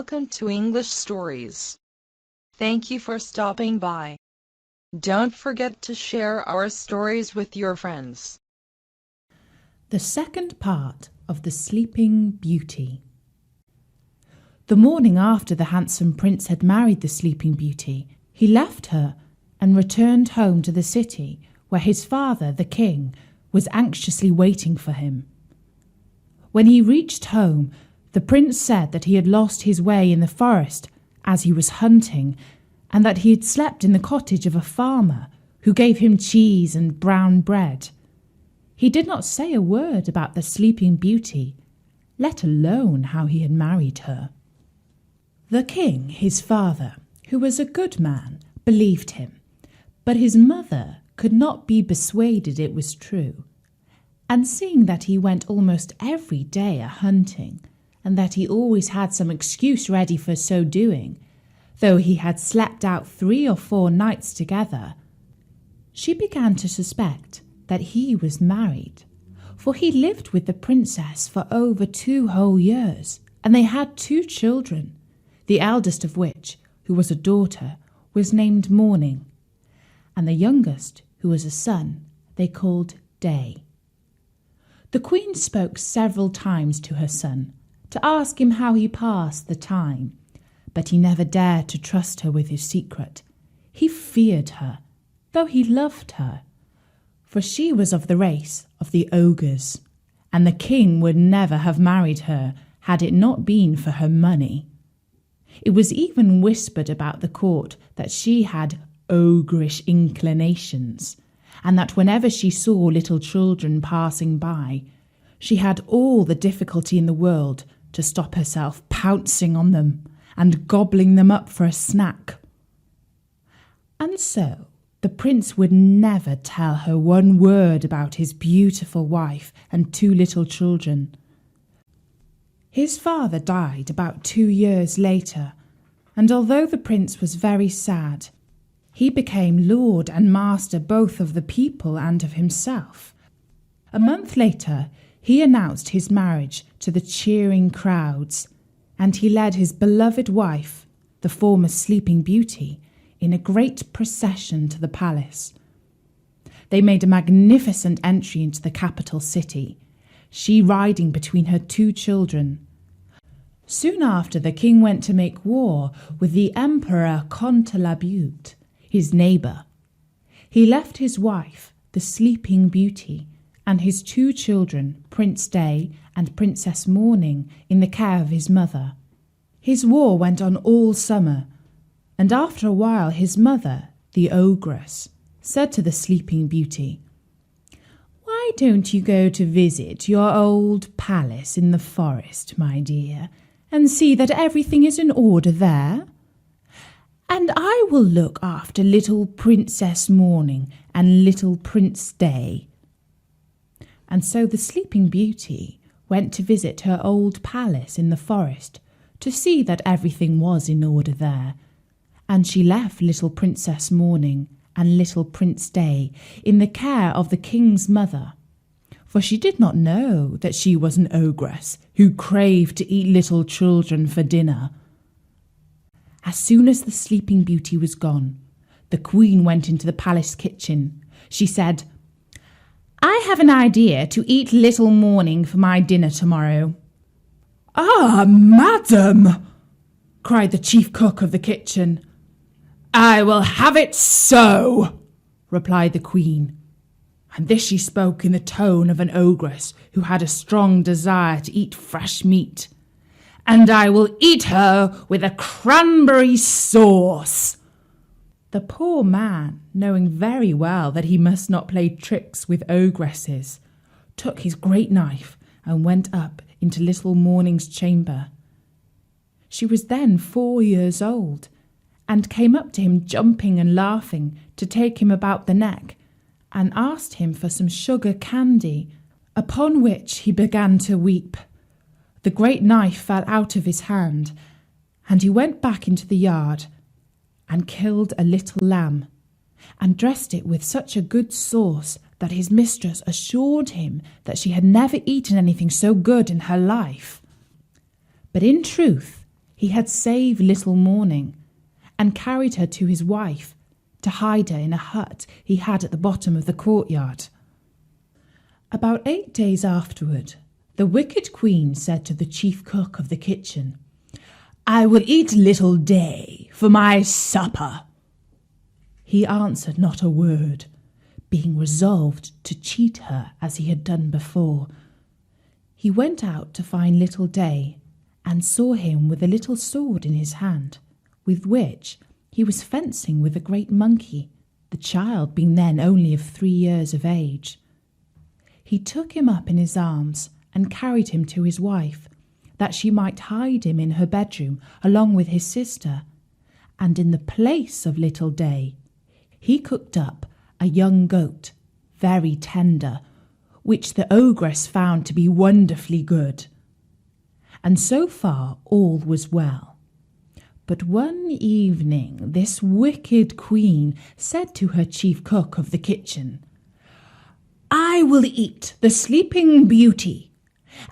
welcome to English Stories. Thank you for stopping by. Don't forget to share our stories with your friends. The second part of The Sleeping Beauty. The morning after the handsome prince had married the Sleeping Beauty, he left her and returned home to the city where his father, the king, was anxiously waiting for him. When he reached home, the prince said that he had lost his way in the forest as he was hunting, and that he had slept in the cottage of a farmer who gave him cheese and brown bread. He did not say a word about the Sleeping Beauty, let alone how he had married her. The king, his father, who was a good man, believed him, but his mother could not be persuaded it was true. And seeing that he went almost every day a-hunting, and that he always had some excuse ready for so doing, though he had slept out 3 or 4 nights together, she began to suspect that he was married, for he lived with the princess for over 2 whole years, and they had 2 children, the eldest of which, who was a daughter, was named Morning, and the youngest, who was a son, they called Day. The queen spoke several times to her son, to ask him how he passed the time, but he never dared to trust her with his secret. He feared her, though he loved her, for she was of the race of the ogres, and the king would never have married her had it not been for her money. It was even whispered about the court that she had ogreish inclinations, and that whenever she saw little children passing by, she had all the difficulty in the world to stop herself pouncing on them and gobbling them up for a snack. And so the prince would never tell her one word about his beautiful wife and 2 little children. His father died about 2 years later, and although the prince was very sad, he became lord and master both of the people and of himself. A month later, he announced his marriage to the cheering crowds, and he led his beloved wife, the former Sleeping Beauty, in a great procession to the palace. They made a magnificent entry into the capital city, she riding between her 2 children. Soon after, the king went to make war with the Emperor Contalabute, his neighbour. He left his wife, the Sleeping Beauty, and his 2 children, Prince Day and Princess Morning, in the care of his mother. His war went on all summer, and after a while his mother, the ogress, said to the Sleeping Beauty, "Why don't you go to visit your old palace in the forest, my dear, and see that everything is in order there? And I will look after little Princess Morning and little Prince Day." And so the Sleeping Beauty went to visit her old palace in the forest to see that everything was in order there, and she left little Princess Morning and little Prince Day in the care of the king's mother, for she did not know that she was an ogress who craved to eat little children for dinner. As soon as the Sleeping Beauty was gone, the queen went into the palace kitchen. She said, "I have an idea to eat little Morning for my dinner tomorrow." "Ah, madam!" cried the chief cook of the kitchen. "I will have it so," replied the queen, and this she spoke in the tone of an ogress who had a strong desire to eat fresh meat. "And I will eat her with a cranberry sauce." The poor man, knowing very well that he must not play tricks with ogresses, took his great knife and went up into little Morning's chamber. She was then 4 years old, and came up to him jumping and laughing to take him about the neck, and asked him for some sugar candy, upon which he began to weep. The great knife fell out of his hand, and he went back into the yard and killed a little lamb, and dressed it with such a good sauce that his mistress assured him that she had never eaten anything so good in her life. But in truth, he had saved little Morning and carried her to his wife to hide her in a hut he had at the bottom of the courtyard. About 8 days afterward, the wicked queen said to the chief cook of the kitchen, "I will eat little Day for my supper." He answered not a word, being resolved to cheat her as he had done before. He went out to find little Day and saw him with a little sword in his hand, with which he was fencing with a great monkey, the child being then only of 3 years of age. He took him up in his arms and carried him to his wife, that she might hide him in her bedroom along with his sister. And in the place of little Day, he cooked up a young goat, very tender, which the ogress found to be wonderfully good. And so far all was well. But one evening this wicked queen said to her chief cook of the kitchen, "I will eat the Sleeping Beauty,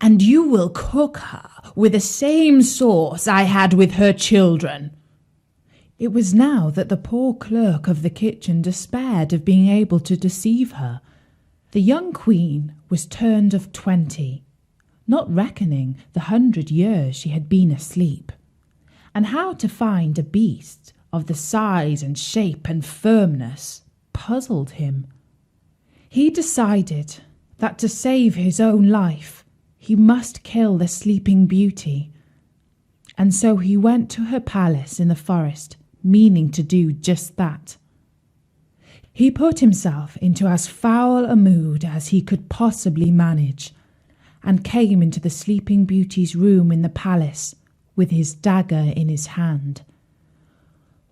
and you will cook her with the same sauce I had with her children." It was now that the poor clerk of the kitchen despaired of being able to deceive her. The young queen was turned of 20, not reckoning the 100 years she had been asleep. And how to find a beast of the size and shape and firmness puzzled him. He decided that to save his own life, he must kill the Sleeping Beauty. And so he went to her palace in the forest, meaning to do just that. He put himself into as foul a mood as he could possibly manage, and came into the Sleeping Beauty's room in the palace with his dagger in his hand.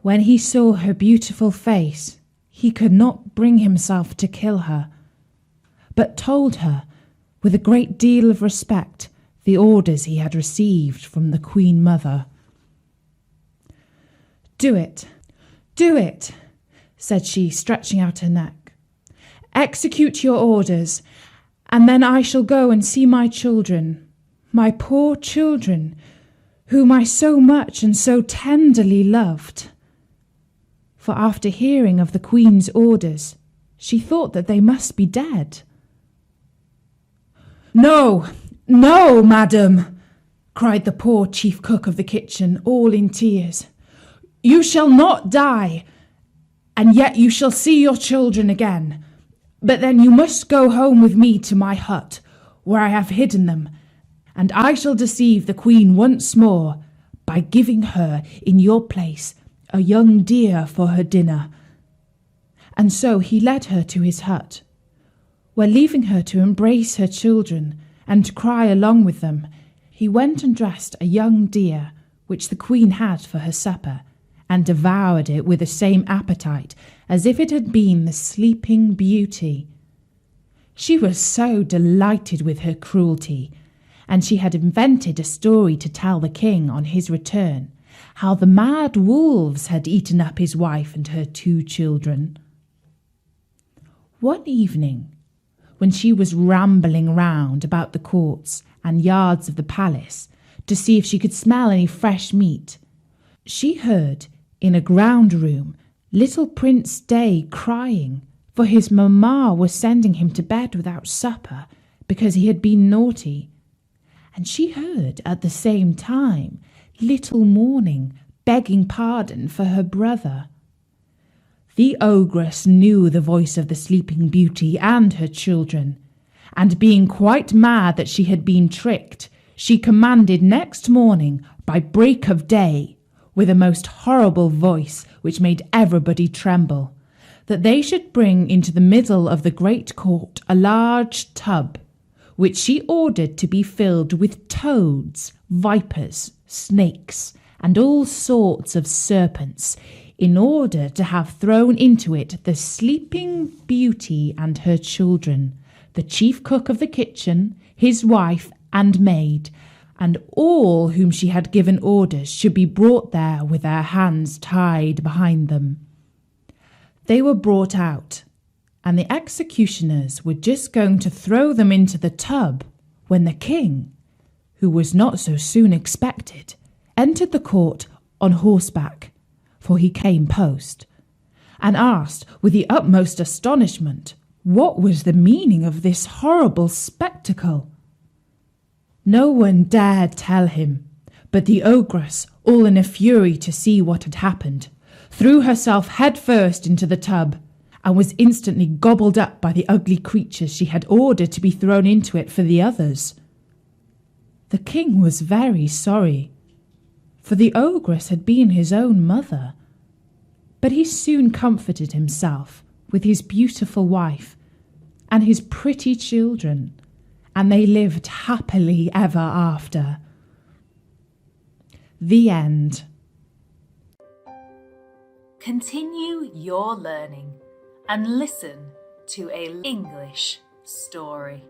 When he saw her beautiful face, he could not bring himself to kill her, but told her, with a great deal of respect, the orders he had received from the Queen Mother. "Do it, do it," said she, stretching out her neck. "Execute your orders, and then I shall go and see my children, my poor children, whom I so much and so tenderly loved." For after hearing of the Queen's orders, she thought that they must be dead. "No, no, madam," cried the poor chief cook of the kitchen, all in tears. "You shall not die, and yet you shall see your children again. But then you must go home with me to my hut, where I have hidden them, and I shall deceive the Queen once more by giving her in your place a young deer for her dinner." And so he led her to his hut, where, leaving her to embrace her children and to cry along with them, he went and dressed a young deer which the Queen had for her supper, and devoured it with the same appetite as if it had been the Sleeping Beauty. She was so delighted with her cruelty, and she had invented a story to tell the king on his return, how the mad wolves had eaten up his wife and her 2 children. One evening, when she was rambling round about the courts and yards of the palace to see if she could smell any fresh meat, she heard in a ground room little Prince Day crying, for his mamma was sending him to bed without supper because he had been naughty. And she heard at the same time little Morning begging pardon for her brother. The ogress knew the voice of the Sleeping Beauty and her children, and being quite mad that she had been tricked, she commanded next morning by break of day, with a most horrible voice which made everybody tremble, that they should bring into the middle of the great court a large tub, which she ordered to be filled with toads, vipers, snakes, and all sorts of serpents, in order to have thrown into it the Sleeping Beauty and her children, the chief cook of the kitchen, his wife and maid, and all whom she had given orders should be brought there with their hands tied behind them. They were brought out, and the executioners were just going to throw them into the tub when the king, who was not so soon expected, entered the court on horseback, for he came post, and asked with the utmost astonishment what was the meaning of this horrible spectacle. No one dared tell him, but the ogress, all in a fury to see what had happened, threw herself head first into the tub, and was instantly gobbled up by the ugly creatures she had ordered to be thrown into it for the others. The king was very sorry, for the ogress had been his own mother, but he soon comforted himself with his beautiful wife and his pretty children, and they lived happily ever after. The end. Continue your learning and listen to a English story.